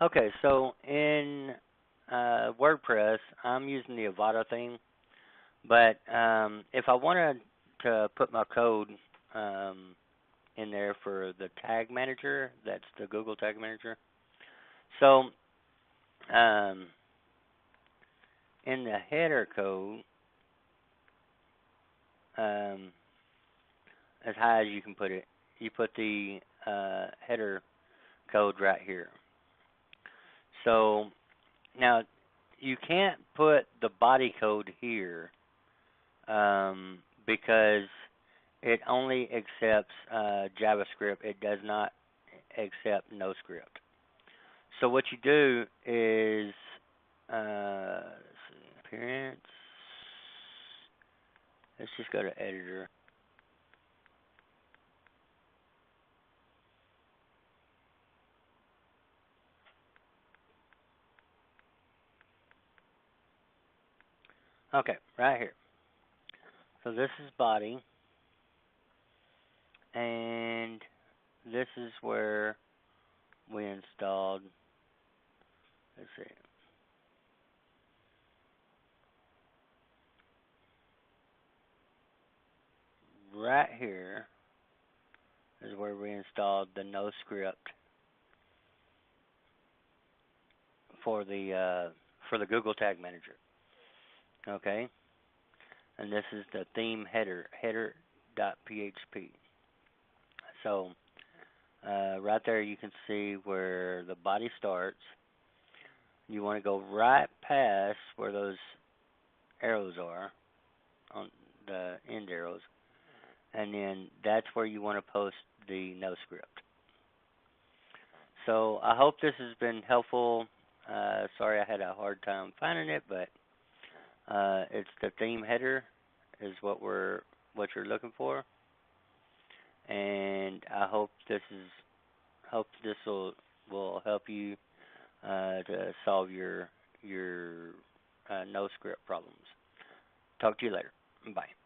Okay, so in WordPress, I'm using the Avado theme, but if I wanted to put my code um, in there for the tag manager, that's the Google Tag Manager. So um, in the header code, um, as high as you can put it, you put the header code right here. So now you can't put the body code here because it only accepts JavaScript. It does not accept NoScript. So what you do is, let's see, appearance. Let's just go to editor. Okay, right here. So this is body, and this is where we installed. Let's see. Right here is where we installed the NoScript for the Google Tag Manager. Okay, and this is the theme header.php. So right there you can see where the body starts. You want to go right past where those arrows are on the end arrows, and then that's where you want to post the NoScript. So I hope this has been helpful. Sorry I had a hard time finding it, but it's the theme header is what you're looking for, and I hope this will help you to solve your no script problems. Talk to you later. Bye.